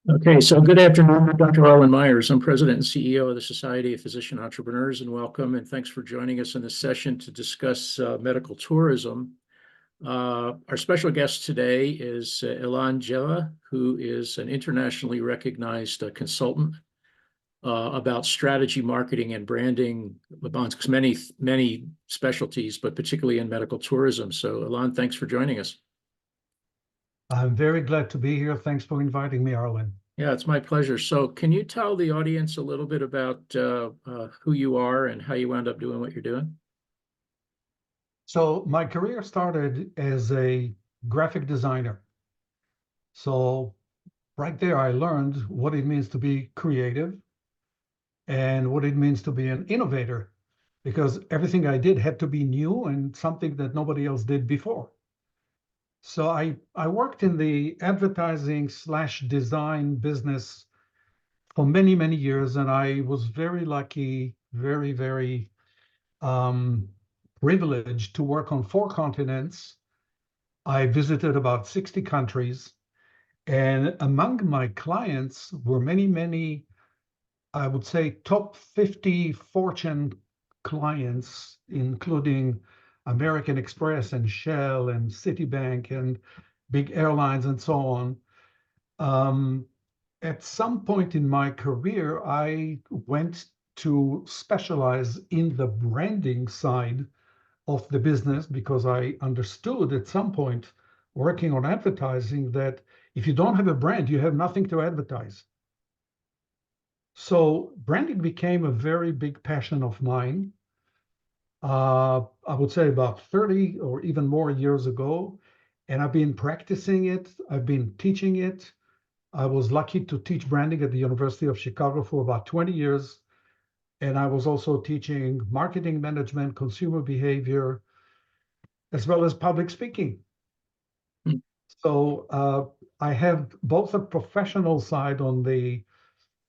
Okay, so good afternoon, I'm Dr. Arlen Myers. I'm President and CEO of the Society of Physician Entrepreneurs, and welcome, and thanks for joining us in this session to discuss medical tourism. Our special guest today is Ilan Geva, who is an internationally recognized consultant about strategy, marketing, and branding amongst many specialties, but particularly in medical tourism. So, Ilan, thanks for joining us. I'm very glad to be here. Thanks for inviting me, Arlen. Yeah, it's my pleasure. So can you tell the audience a little bit about who you are and how you wound up doing what you're doing? So my career started as a graphic designer. So right there, I learned what it means to be creative and what it means to be an innovator, because everything I did had to be new and something that nobody else did before. So I worked in the advertising slash design business for many, many years, and I was very lucky, very um, privileged to work on 4 continents. I visited about 60 countries, and among my clients were many, I would say, top 50 Fortune clients, including American Express and Shell and Citibank and big airlines and so on. Um, at some point in my career, I went to specialize in the branding side of the business because I understood at some point working on advertising that if you don't have a brand, you have nothing to advertise. So branding became a very big passion of mine. I would say about 30 or even more years ago. And I've been practicing it. I've been teaching it. I was lucky to teach branding at the University of Chicago for about 20 years. And I was also teaching marketing management, consumer behavior, as well as public speaking. Hmm. So I have both a professional side on the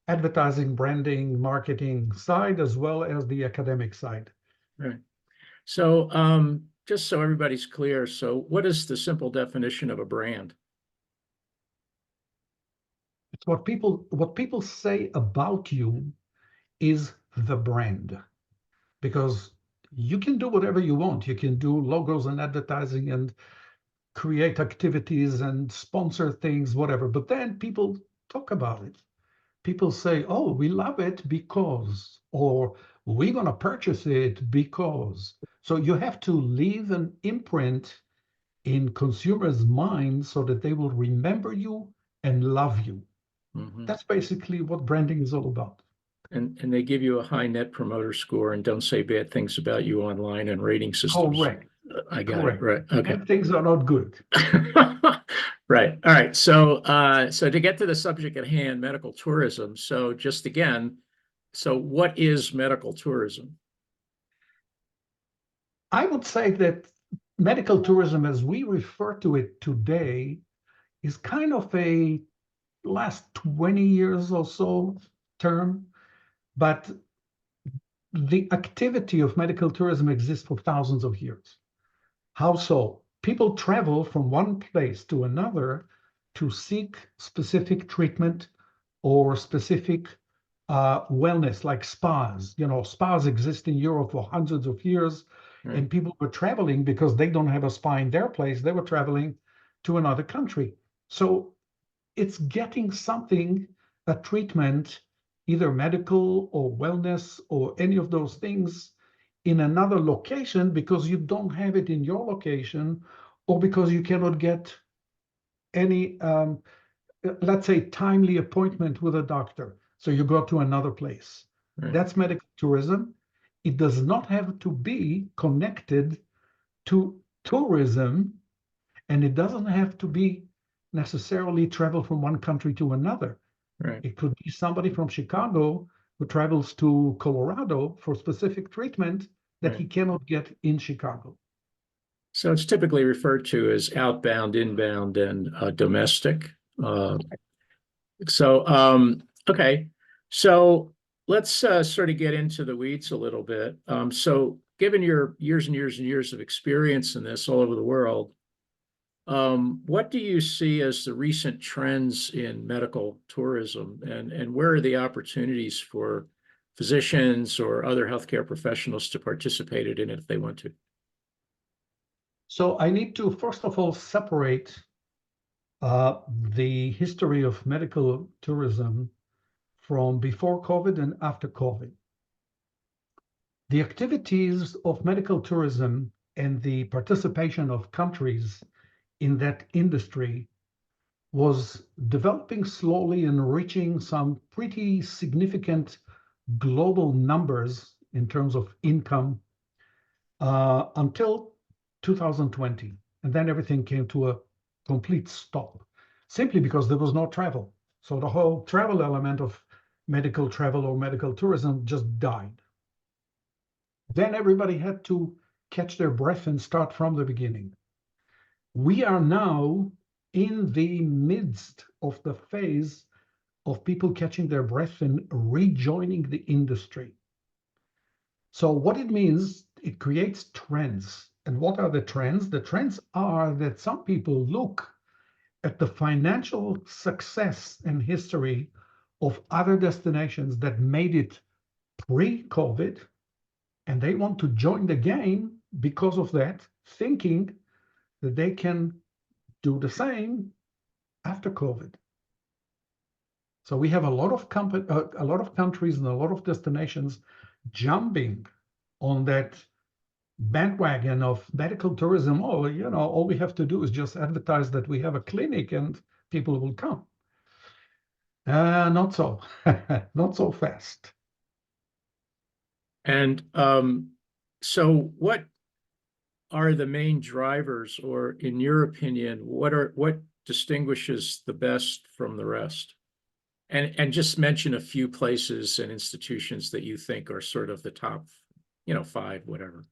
advertising, branding, marketing side, as well as the academic side. Right. So just so everybody's clear, so what is the simple definition of a brand? It's what people say about you is the brand, because you can do whatever you want. You can do logos and advertising and create activities and sponsor things, whatever. But then people talk about it. People say, oh, we love it because, or we're going to purchase it because. So you have to leave an imprint in consumers' minds so that they will remember you and love you. Mhm. That's basically what branding is all about. And they give you a high net promoter score and don't say bad things about you online and rating systems. Correct. I got it. Correct. Right. Okay. And things are not good. Right. All right. So so to get to the subject at hand, medical tourism. So just again, so what is medical tourism? I would say that medical tourism, as we refer to it today, is kind of a last 20 years or so term, but the activity of medical tourism exists for thousands of years. How so? People travel from one place to another to seek specific treatment or specific wellness, like spas. You know, spas exist in Europe for hundreds of years, Right. and people were traveling because they don't have a spa in their place. They were traveling to another country. So it's getting something, a treatment, either medical or wellness or any of those things in another location because you don't have it in your location or because you cannot get any, let's say, timely appointment with a doctor. So you go to another place. Right. That's medical tourism. It does not have to be connected to tourism, and it doesn't have to be necessarily travel from one country to another. Right. It could be somebody from Chicago who travels to Colorado for specific treatment that Right. he cannot get in Chicago. So it's typically referred to as outbound, inbound, and domestic. Uh, so okay. So let's sort of get into the weeds a little bit. So given your years and years and years of experience in this all over the world, What do you see as the recent trends in medical tourism, and where are the opportunities for physicians or other healthcare professionals to participate in it if they want to? So I need to, first of all, separate the history of medical tourism from before COVID and after COVID. The activities of medical tourism and the participation of countries in that industry was developing slowly and reaching some pretty significant global numbers in terms of income until 2020. And then everything came to a complete stop, simply because there was no travel. So the whole travel element of medical travel or medical tourism just died. Then everybody had to catch their breath and start from the beginning. We are now in the midst of the phase of people catching their breath and rejoining the industry. So what it means, it creates trends. And what are the trends? The trends are that some people look at the financial success and history of other destinations that made it pre-COVID, and they want to join the game because of that, thinking that they can do the same after COVID. So we have a lot of countries and a lot of destinations jumping on that bandwagon of medical tourism. Oh, all we have to do is just advertise that we have a clinic and people will come. Not so, not so fast. And so what are the main drivers, or in your opinion, what distinguishes the best from the rest? And just mention a few places and institutions that you think are sort of the top, 5, whatever.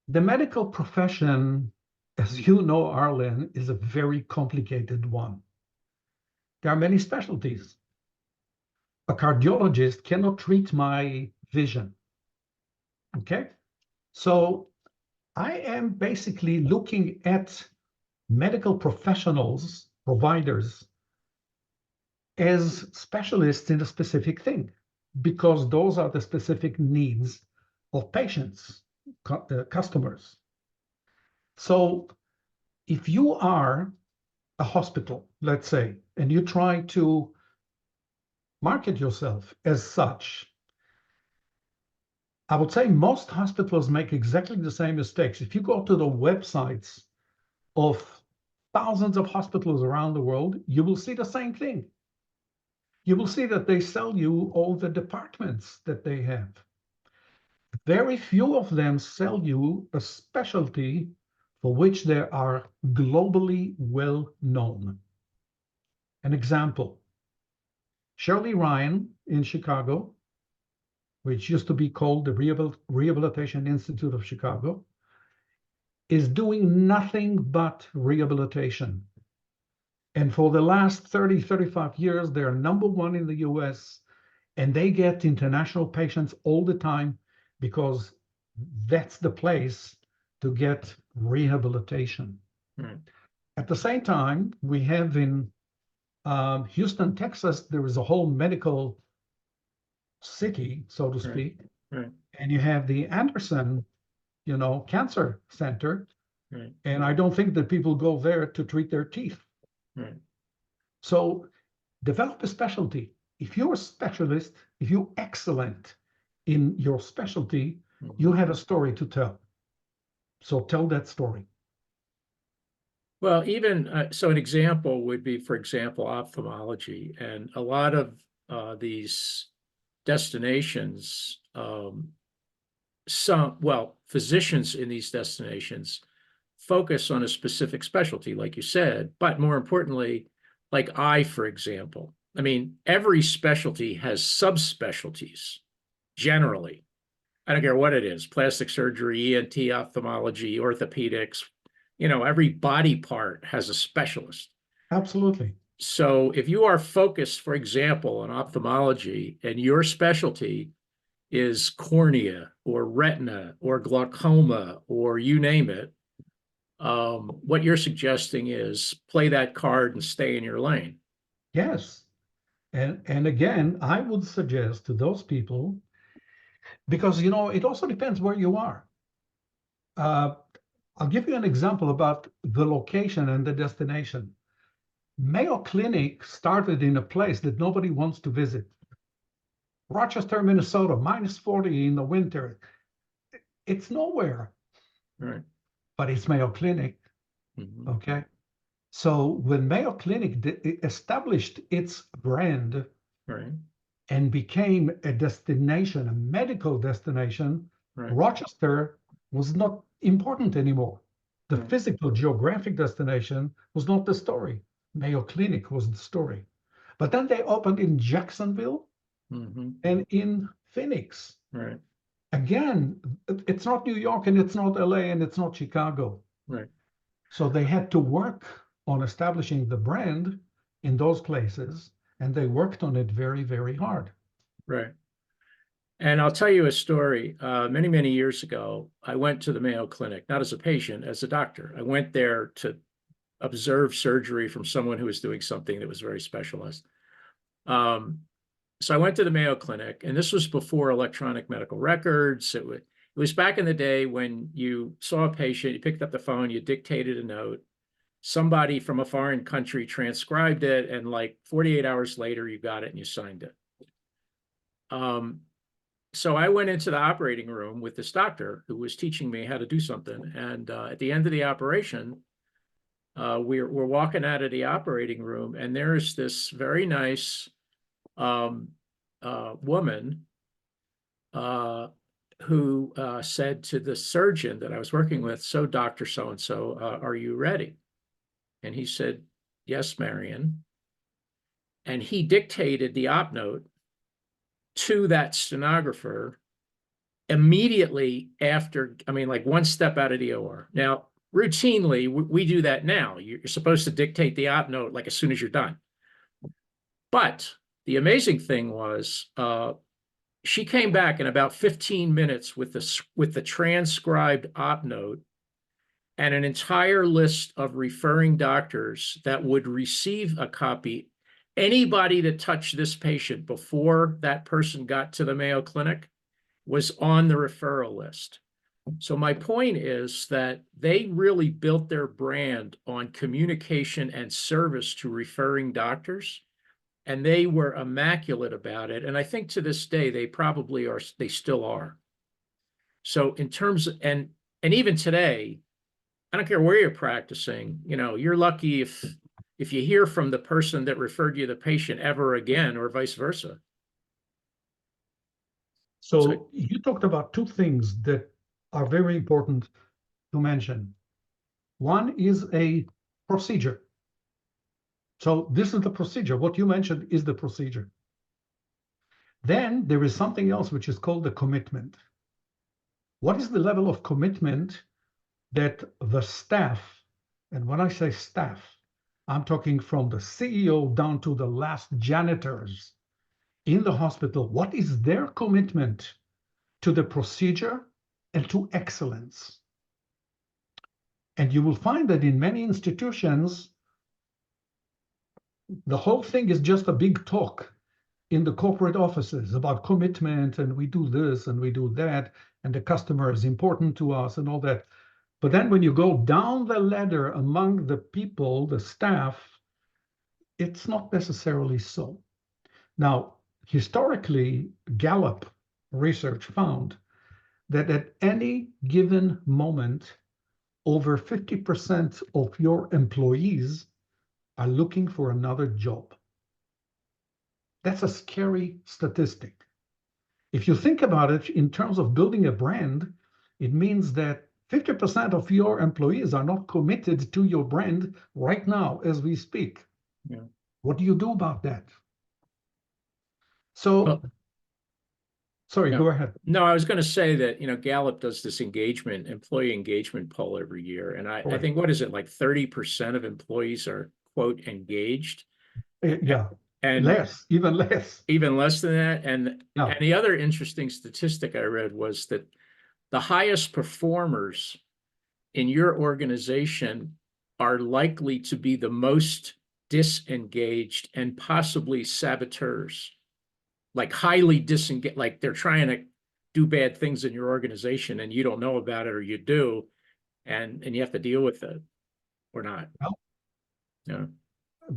The medical profession, as you know, Arlen, is a very complicated one. There are many specialties. A cardiologist cannot treat my vision. Okay? So I am basically looking at medical professionals, providers, as specialists in a specific thing, because those are the specific needs of patients, customers. So if you are a hospital, let's say, and you try to market yourself as such, I would say most hospitals make exactly the same mistakes. If you go to the websites of thousands of hospitals around the world, you will see the same thing. You will see that they sell you all the departments that they have. Very few of them sell you a specialty for which they are globally well known. An example, Shirley Ryan in Chicago, which used to be called the Rehabilitation Institute of Chicago, is doing nothing but rehabilitation. And for the last 30, 35 years, they're number one in the US, and they get international patients all the time because that's the place to get rehabilitation. Right. At the same time, we have in Houston, Texas, there is a whole medical city, so to speak. Right. And you have the Anderson, Cancer Center. Right. And I don't think that people go there to treat their teeth. Right. So develop a specialty. If you're a specialist, if you're excellent in your specialty, you have a story to tell. So tell that story. Well, even so, an example would be, for example, ophthalmology, and a lot of these destinations, physicians in these destinations focus on a specific specialty, like you said, but more importantly, like eye, for example. I mean, every specialty has subspecialties generally. I don't care what it is, plastic surgery, ENT, ophthalmology, orthopedics, every body part has a specialist. Absolutely. So if you are focused, for example, on ophthalmology, and your specialty is cornea or retina or glaucoma or you name it, What you're suggesting is play that card and stay in your lane. Yes. And again, I would suggest to those people, because it also depends where you are. Uh, I'll give you an example about the location and the destination. Mayo Clinic started in a place that nobody wants to visit. Rochester, Minnesota, -40 in the winter. It's nowhere, Right. but it's Mayo Clinic. Mhm. Okay. So when Mayo Clinic established its brand Right. and became a destination, a medical destination, Right. Rochester was not important anymore. The Right. physical geographic destination was not the story. Mayo Clinic was the story. But then they opened in Jacksonville Mhm. and in Phoenix. Right. Again, it's not New York and it's not LA and it's not Chicago. Right. So they had to work on establishing the brand in those places, and they worked on it very, very hard. Right. And I'll tell you a story. Many, many years ago, I went to the Mayo Clinic, not as a patient, as a doctor. I went there to observe surgery from someone who was doing something that was very specialized. Um, so I went to the Mayo Clinic, and this was before electronic medical records. It was back in the day when you saw a patient, you picked up the phone, you dictated a note, somebody from a foreign country transcribed it, and like 48 hours later, you got it and you signed it. So I went into the operating room with this doctor who was teaching me how to do something. And at the end of the operation, we're walking out of the operating room, and there's this very nice woman who said to the surgeon that I was working with, "So, Dr. So-and-so, are you ready?" And he said, "Yes, Marion." And he dictated the op note to that stenographer immediately after, I mean, like one step out of the OR. Now, routinely, we do that now. You're supposed to dictate the op note like as soon as you're done. But the amazing thing was, she came back in about 15 minutes with the transcribed op note and an entire list of referring doctors that would receive a copy. Anybody that touched this patient before that person got to the Mayo Clinic was on the referral list. So my point is that they really built their brand on communication and service to referring doctors, and they were immaculate about it. And I think to this day, they probably are, they still are. So in terms of, and even today, I don't care where you're practicing, you're lucky if you hear from the person that referred you the patient ever again, or vice versa. So you talked about two things that are very important to mention. One is a procedure. So this is the procedure. What you mentioned is the procedure. Then there is something else which is called the commitment. What is the level of commitment that the staff, and when I say staff, I'm talking from the CEO down to the last janitors in the hospital, what is their commitment to the procedure and to excellence? And you will find that in many institutions, the whole thing is just a big talk in the corporate offices about commitment, and we do this and we do that, and the customer is important to us and all that. But then when you go down the ladder among the people, the staff, it's not necessarily so. Now, historically, Gallup research found that at any given moment, over 50% of your employees are looking for another job. That's a scary statistic. If you think about it in terms of building a brand, it means that 50% of your employees are not committed to your brand right now as we speak. Yeah. What do you do about that? So, Well, sorry, yeah. go ahead. No, I was going to say that, Gallup does this employee engagement poll every year. And I think, what is it, like 30% of employees are, quote, engaged? Yeah, And less, even less. even less than that. And Yeah. the other interesting statistic I read was that the highest performers in your organization are likely to be the most disengaged and possibly saboteurs, like highly disengaged, like they're trying to do bad things in your organization and you don't know about it, or you do, and you have to deal with it or not? Well, Yeah.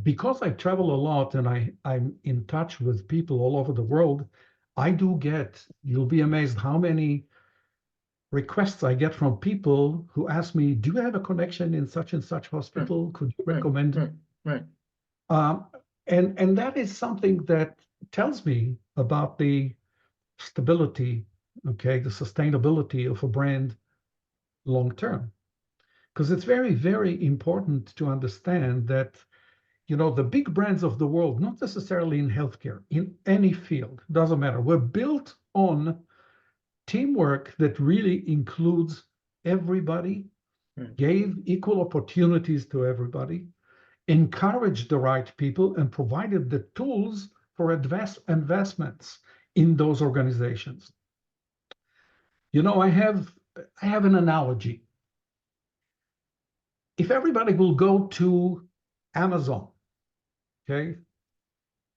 because I travel a lot and I'm in touch with people all over the world, I do get, you'll be amazed how many requests I get from people who ask me, do you have a connection in such and such Right, hospital? Could you right, recommend? right, right. Um, and that is something that tells me about the stability, okay, the sustainability of a brand long term. Because it's very, very important to understand that, the big brands of the world, not necessarily in healthcare, in any field, doesn't matter, were built on teamwork that really includes everybody, Right. gave equal opportunities to everybody, encouraged the right people, and provided the tools for investments in those organizations. I have an analogy. If everybody will go to Amazon, okay,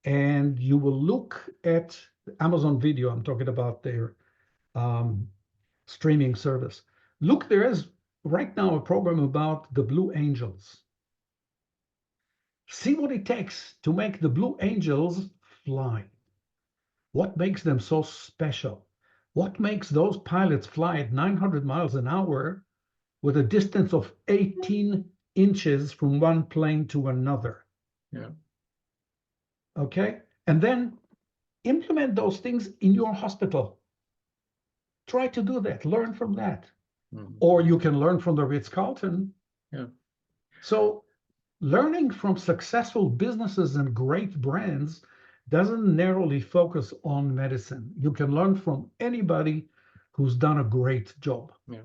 and you will look at Amazon Video, I'm talking about their um, streaming service. Look, there is right now a program about the Blue Angels. See what it takes to make the Blue Angels fly. What makes them so special? What makes those pilots fly at 900 miles an hour with a distance of 18 inches from one plane to another? Yeah. Okay? And then implement those things in your hospital. Try to do that. Learn from that. Mhm. Or you can learn from the Ritz-Carlton. Yeah. So learning from successful businesses and great brands doesn't narrowly focus on medicine. You can learn from anybody who's done a great job. Yeah.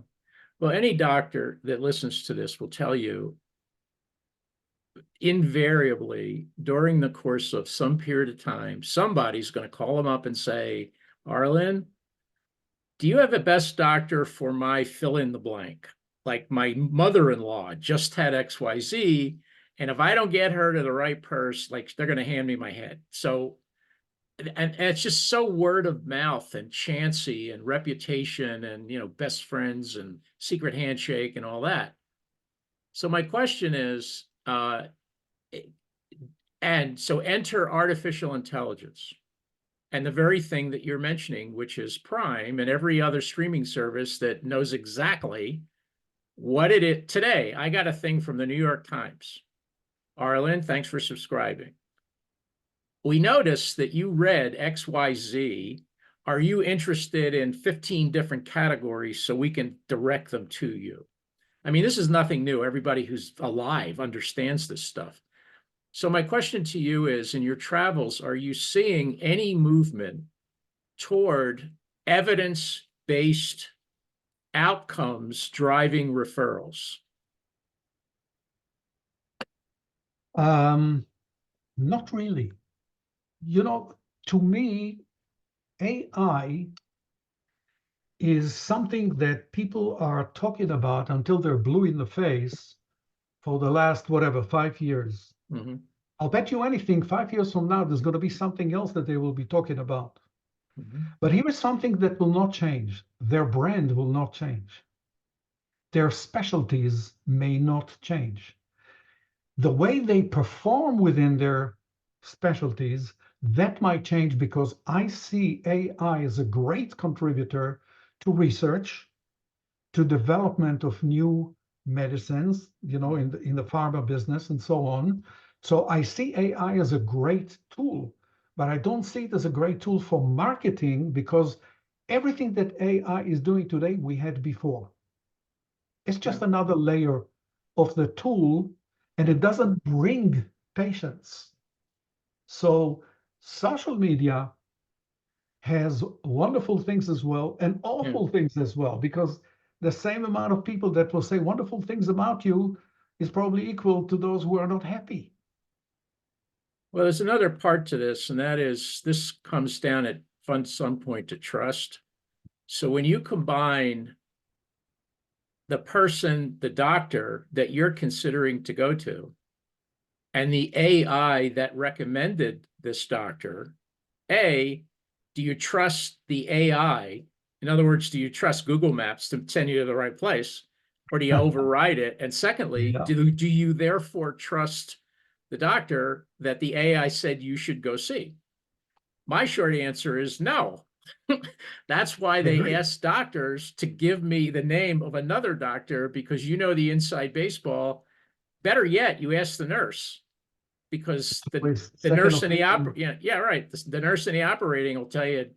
Well, any doctor that listens to this will tell you invariably during the course of some period of time, somebody's going to call them up and say, Arlen, do you have a best doctor for my fill in the blank? Like my mother-in-law just had XYZ, and if I don't get her to the right person, like they're going to hand me my head. So, and it's just so word of mouth and chancy and reputation and, best friends and secret handshake and all that. So my question is, and so enter artificial intelligence and the very thing that you're mentioning, which is Prime and every other streaming service that knows exactly what it is. Today, I got a thing from the New York Times. Arlen, thanks for subscribing. We noticed that you read XYZ. Are you interested in 15 different categories so we can direct them to you? I mean, this is nothing new. Everybody who's alive understands this stuff. So my question to you is, in your travels, are you seeing any movement toward evidence-based outcomes driving referrals? Um, Not really. To me, AI is something that people are talking about until they're blue in the face for the last, whatever, 5 years. Mm-hmm. I'll bet you anything, 5 years from now, there's going to be something else that they will be talking about. Mm-hmm. But here is something that will not change. Their brand will not change. Their specialties may not change. The way they perform within their specialties, that might change because I see AI as a great contributor to research, to development of new medicines, in the pharma business and so on. So I see AI as a great tool, but I don't see it as a great tool for marketing because everything that AI is doing today, we had before. It's just Yeah. another layer of the tool, and it doesn't bring patients. So social media has wonderful things as well and Yeah. awful things as well, because the same amount of people that will say wonderful things about you is probably equal to those who are not happy. Well, there's another part to this, and that is this comes down at some point to trust. So when you combine the person, the doctor that you're considering to go to, and the AI that recommended this doctor, A, do you trust the AI? In other words, do you trust Google Maps to send you to the right place, or do you override it? And secondly, Yeah. do you therefore trust the doctor that the AI said you should go see? My short answer is no. That's why I they agree. ask doctors to give me the name of another doctor, because you know the inside baseball. Better yet, you ask the nurse, because With the second nurse in the opinion, yeah, right. The nurse in the operating will tell you,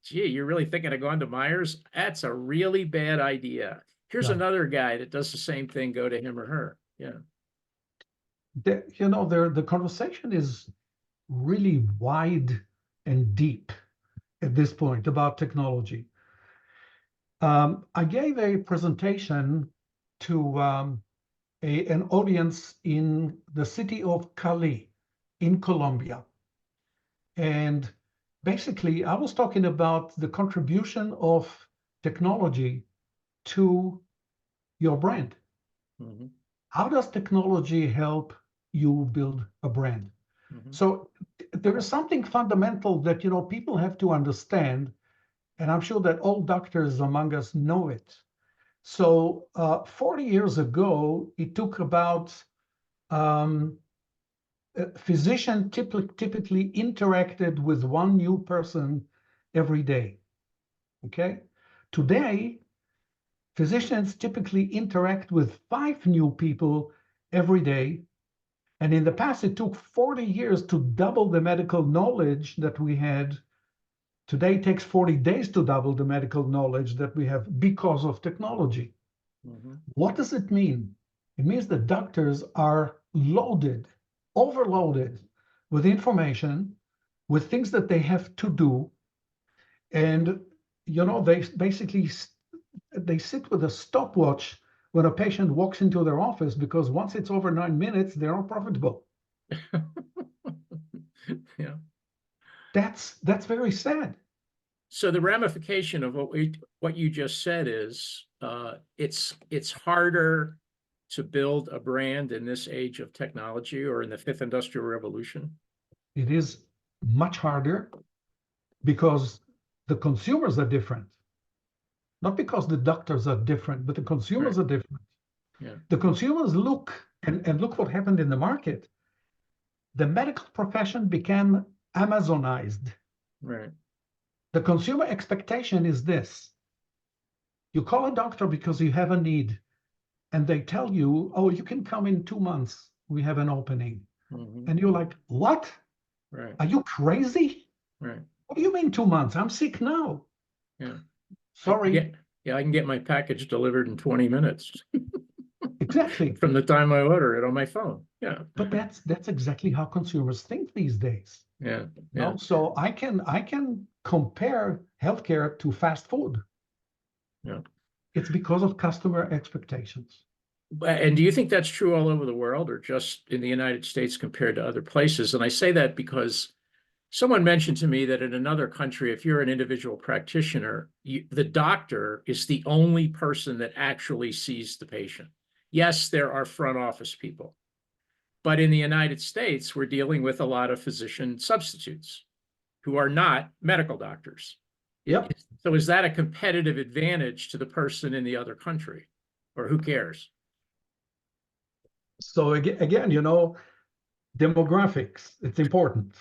gee, you're really thinking of going to Myers? That's a really bad idea. Here's yeah. another guy that does the same thing. Go to him or her. Yeah. The conversation is really wide and deep at this point about technology. I gave a presentation to an audience in the city of Cali in Colombia. And basically, I was talking about the contribution of technology to your brand. Mm-hmm. How does technology help you build a brand? Mm-hmm. So there is something fundamental that people have to understand, and I'm sure that all doctors among us know it. So 40 years ago, it took about a physician typically interacted with one new person every day. Okay. Today, physicians typically interact with 5 new people every day. And in the past, it took 40 years to double the medical knowledge that we had. Today it takes 40 days to double the medical knowledge that we have because of technology. Mm-hmm. What does it mean? It means that doctors are loaded, overloaded with information, with things that they have to do. And, they basically they sit with a stopwatch when a patient walks into their office, because once it's over 9 minutes, they're unprofitable. Yeah. That's very sad. So the ramification of what you just said is it's harder to build a brand in this age of technology, or in the fifth industrial revolution. It is much harder because the consumers are different. Not because the doctors are different, but the consumers Right. are different. Yeah. The consumers look, and look what happened in the market. The medical profession became Amazonized. Right. The consumer expectation is this: you call a doctor because you have a need, and they tell you, oh, you can come in 2 months. We have an opening. Mm-hmm. And you're like, what? Right. Are you crazy? Right. What do you mean 2 months? I'm sick now. Yeah. I can Sorry. get yeah, I can get my package delivered in 20 minutes Exactly. from the time I order it on my phone. Yeah. But that's exactly how consumers think these days. Yeah. Yeah. No, so I can compare healthcare to fast food. Yeah. It's because of customer expectations. And do you think that's true all over the world, or just in the United States compared to other places? And I say that because someone mentioned to me that in another country, if you're an individual practitioner, the doctor is the only person that actually sees the patient. Yes, there are front office people, but in the United States, we're dealing with a lot of physician substitutes who are not medical doctors. Yep. So is that a competitive advantage to the person in the other country, or who cares? So again, demographics, it's important.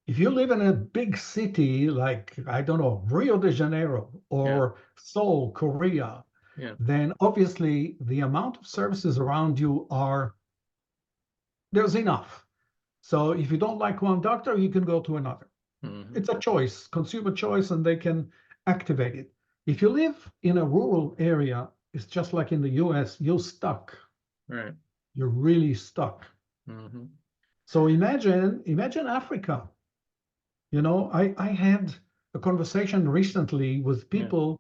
If you live in a big city like, I don't know, Rio de Janeiro Yeah, or Seoul, Korea, yeah. then obviously the amount of services around you there's enough. So if you don't like one doctor, you can go to another. Mm-hmm. It's a choice, consumer choice, and they can activate it. If you live in a rural area, it's just like in the US, you're stuck. Right. You're really stuck. Mm-hmm. So imagine Africa. I had a conversation recently with Yeah. people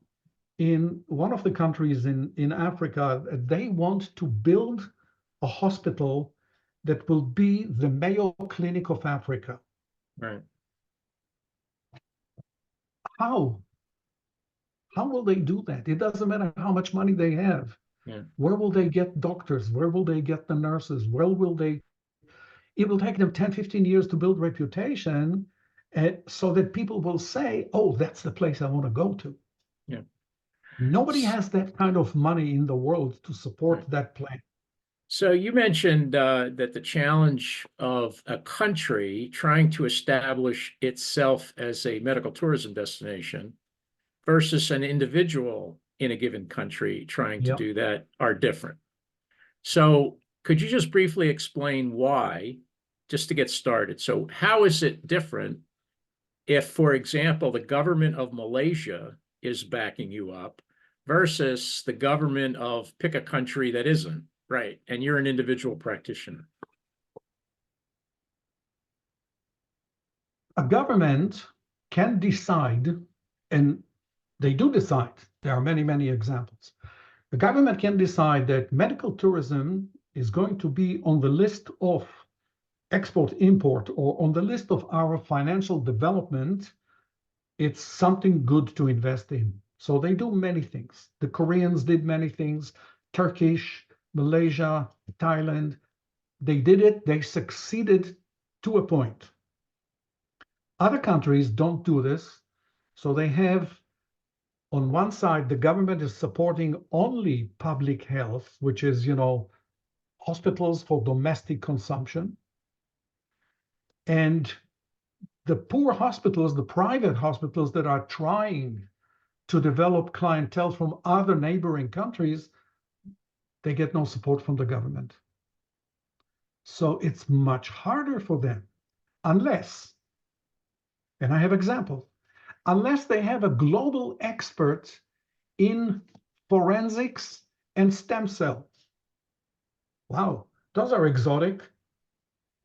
in one of the countries in Africa. They want to build a hospital that will be the Mayo Clinic of Africa. Right. How? How will they do that? It doesn't matter how much money they have. Yeah. Where will they get doctors? Where will they get the nurses? Where will they? It will take them 10, 15 years to build reputation, so that people will say, oh, that's the place I want to go to. Yeah. Nobody has that kind of money in the world to support Right. that plan. So you mentioned that the challenge of a country trying to establish itself as a medical tourism destination versus an individual in a given country trying to Yeah. do that are different. So could you just briefly explain why, just to get started? So how is it different if, for example, the government of Malaysia is backing you up versus the government of pick a country that isn't, right? And you're an individual practitioner. A government can decide, and they do decide. There are many, many examples. The government can decide that medical tourism is going to be on the list of export import or on the list of our financial development. It's something good to invest in. So they do many things. The Koreans did many things, Turkish, Malaysia, Thailand. They did it, they succeeded to a point. Other countries don't do this. So they have, on one side, the government is supporting only public health, which is, hospitals for domestic consumption. And the poor hospitals, the private hospitals that are trying to develop clientele from other neighboring countries, they get no support from the government. So it's much harder for them unless, and I have examples, unless they have a global expert in forensics and stem cells. Wow, those are exotic.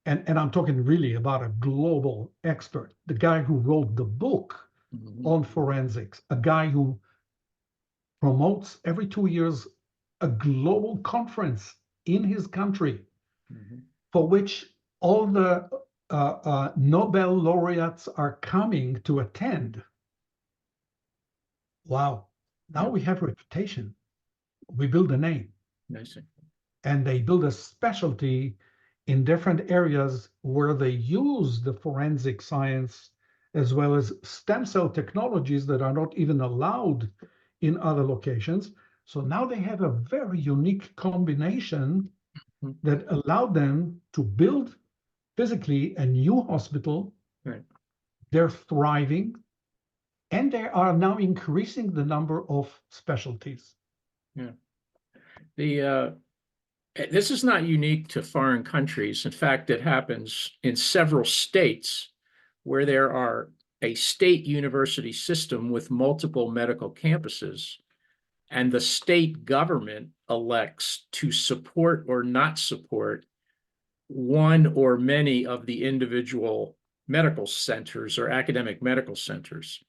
And I'm talking really about a global expert, the guy who wrote the book on forensics, a guy who promotes every 2 years a global conference in his country for which all the Nobel laureates are coming to attend. Wow. Now Yeah. we have reputation. We build a name. I see. And they build a specialty in different areas where they use the forensic science as well as stem cell technologies that are not even allowed in other locations. So now they have a very unique combination that allowed them to build physically a new hospital. Right. They're thriving, and they are now increasing the number of specialties. Yeah. This is not unique to foreign countries. In fact, it happens in several states where there are a state university system with multiple medical campuses, and the state government elects to support or not support one or many of the individual medical centers or academic medical centers.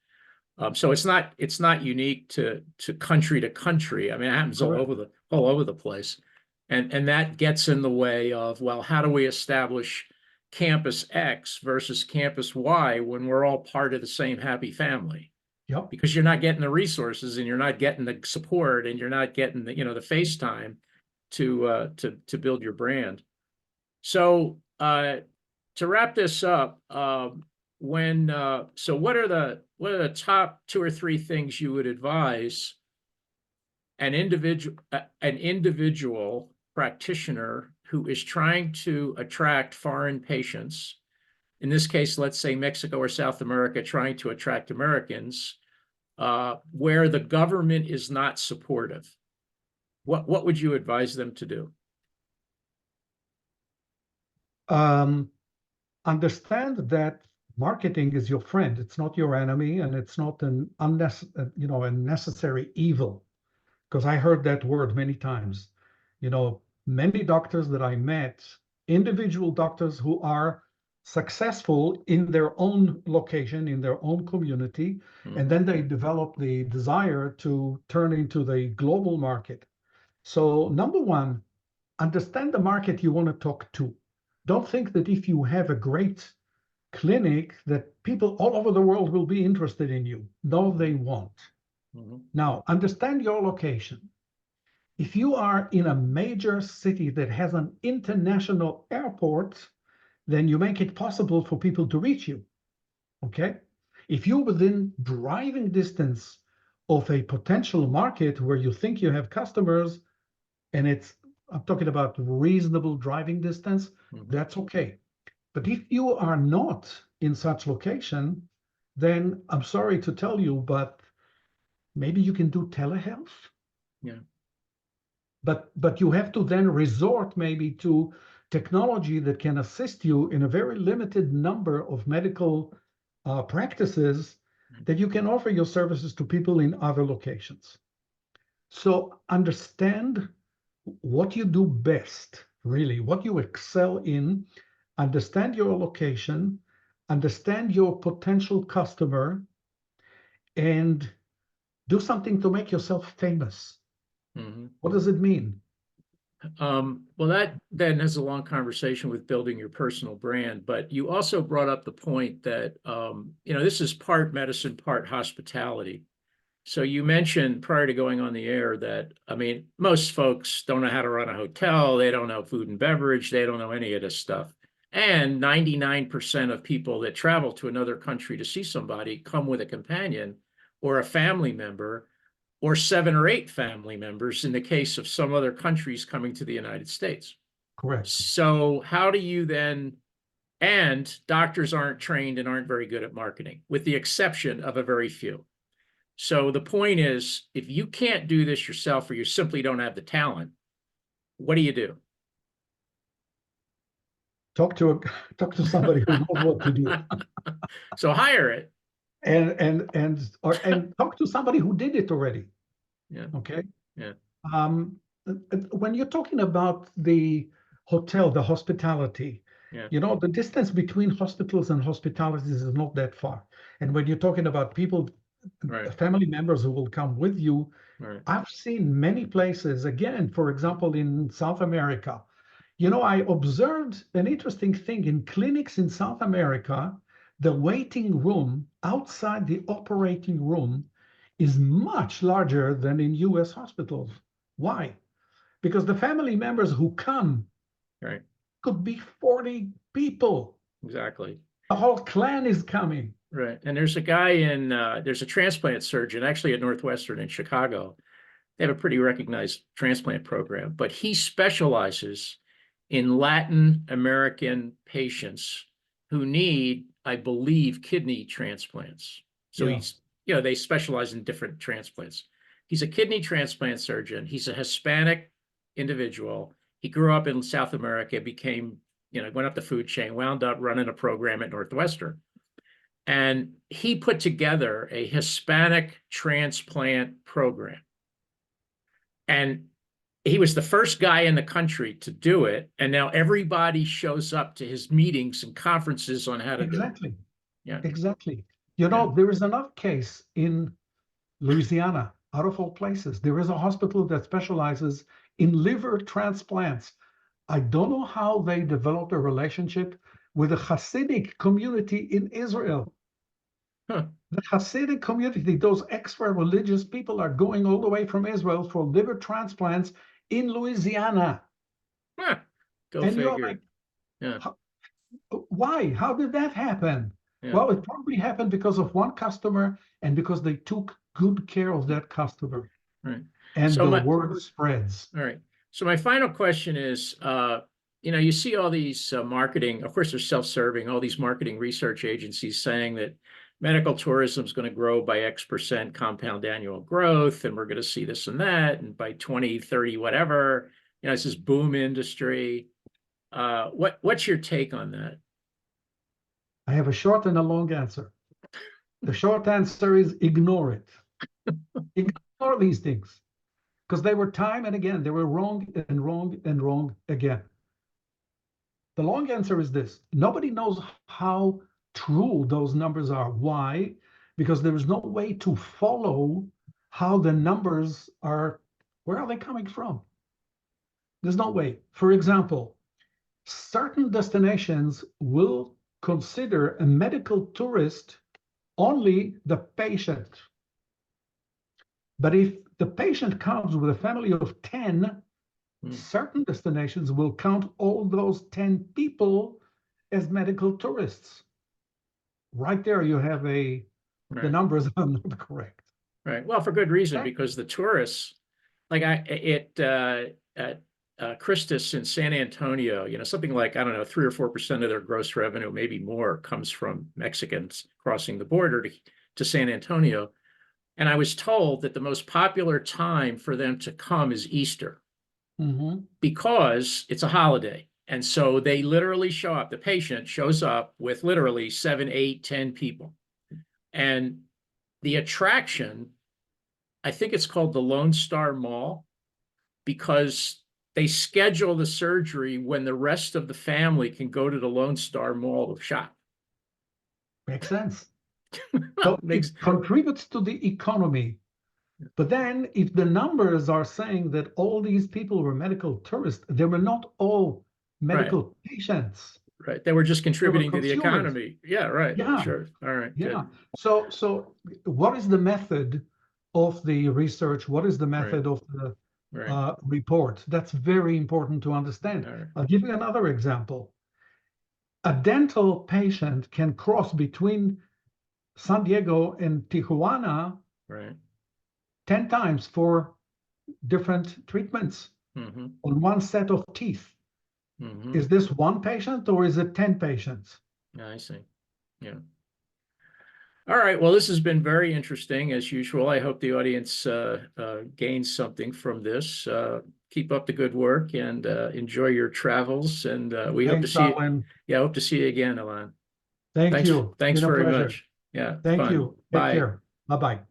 So it's not unique to country to country. I mean, it happens all over the place, and that gets in the way of, well, how do we establish campus X versus campus Y when we're all part of the same happy family? Yep. Because you're not getting the resources and you're not getting the support and you're not getting the face time to build your brand. So to wrap this up, so what are the top 2 or 3 things you would advise an individual practitioner who is trying to attract foreign patients, in this case, let's say Mexico or South America, trying to attract Americans, where the government is not supportive? What would you advise them to do? Understand that marketing is your friend. It's not your enemy, and it's not an a necessary evil. Because I heard that word many times. Many doctors that I met, individual doctors who are successful in their own location, in their own community, and then they develop the desire to turn into the global market. So number one, understand the market you want to talk to. Don't think that if you have a great clinic that people all over the world will be interested in you. No, they won't. Now, understand your location. If you are in a major city that has an international airport, then you make it possible for people to reach you. Okay? If you're within driving distance of a potential market where you think you have customers, and I'm talking about reasonable driving distance, that's okay. But if you are not in such location, then I'm sorry to tell you, but maybe you can do telehealth. Yeah. But you have to then resort maybe to technology that can assist you in a very limited number of medical practices that you can offer your services to people in other locations. So understand what you do best, really, what you excel in, understand your location, understand your potential customer, and do something to make yourself famous. What does it mean? Well, that then has a long conversation with building your personal brand, but you also brought up the point that, this is part medicine, part hospitality. So you mentioned prior to going on the air that, I mean, most folks don't know how to run a hotel. They don't know food and beverage. They don't know any of this stuff. And 99% of people that travel to another country to see somebody come with a companion or a family member or 7 or 8 family members in the case of some other countries coming to the United States. Correct. So how do you then, and doctors aren't trained and aren't very good at marketing, with the exception of a very few. So the point is, if you can't do this yourself or you simply don't have the talent, what do you do? Talk to somebody who knows what to do. So hire it. And talk to somebody who did it already. Yeah. Okay. Yeah. When you're talking about the hotel, the hospitality, Yeah. the distance between hospitals and hospitalities is not that far. And when you're talking about people, Right. family members who will come with you, Right. I've seen many places, again, for example, in South America. I observed an interesting thing in clinics in South America. The waiting room outside the operating room is much larger than in US hospitals. Why? Because the family members who come Right. could be 40 people. Exactly. The whole clan is coming. Right. And there's a guy there's a transplant surgeon actually at Northwestern in Chicago. They have a pretty recognized transplant program, but he specializes in Latin American patients who need, I believe, kidney transplants. So they specialize in different transplants. He's a kidney transplant surgeon. He's a Hispanic individual. He grew up in South America, went up the food chain, wound up running a program at Northwestern. And he put together a Hispanic transplant program. And he was the first guy in the country to do it. And now everybody shows up to his meetings and conferences on how to do it. Exactly. Yeah. Exactly. There is another case in Louisiana, out of all places. There is a hospital that specializes in liver transplants. I don't know how they developed a relationship with the Hasidic community in Israel. Huh. The Hasidic community, those extra religious people are going all the way from Israel for liver transplants in Louisiana. Huh. Go and figure. You're like, yeah. Why? How did that happen? Yeah. Well, it probably happened because of one customer and because they took good care of that customer. Right. And So the word spreads. All right. So my final question is, you see all these marketing, of course, they're self-serving, all these marketing research agencies saying that medical tourism is going to grow by X% compound annual growth, and we're going to see this and that, and by 2030, whatever, it's this boom industry. What's your take on that? I have a short and a long answer. The short answer is ignore it. Ignore these things because they were time and again, they were wrong and wrong and wrong again. The long answer is this. Nobody knows how true those numbers are. Why? Because there is no way to follow how the numbers are. Where are they coming from? There's no way. For example, certain destinations will consider a medical tourist only the patient. But if the patient comes with a family of 10, certain destinations will count all those 10 people as medical tourists. Right there, you have the Right. numbers are not correct. Right. Well, for good reason, Right. because the tourists, like at Christus in San Antonio, something like, I don't know, 3 or 4% of their gross revenue, maybe more, comes from Mexicans crossing the border to San Antonio. And I was told that the most popular time for them to come is Easter because it's a holiday. And so they literally show up. The patient shows up with literally 7, 8, 10 people. And the attraction, I think it's called the Lone Star Mall, because they schedule the surgery when the rest of the family can go to the Lone Star Mall to shop. Makes sense. So it contributes to the economy. But then if the numbers are saying that all these people were medical tourists, they were not all medical patients. Right. They were just contributing to the consumers. economy. Yeah, right. Yeah. Sure. All right. Yeah. Good. So what is the method of the research? What is the method of the report? That's very important to understand. Right. I'll give you another example. A dental patient can cross between San Diego and Tijuana 10 times for different treatments on one set of teeth. Is this one patient or is it 10 patients? I see. Yeah. All right. Well, this has been very interesting as usual. I hope the audience gains something from this. Keep up the good work and enjoy your travels. And we hope to see you. Yeah, hope to see you again, Ilan. Thank you. Thanks Been a very pleasure. much. Yeah. Thank fun. you. Take Bye. care. Bye-bye.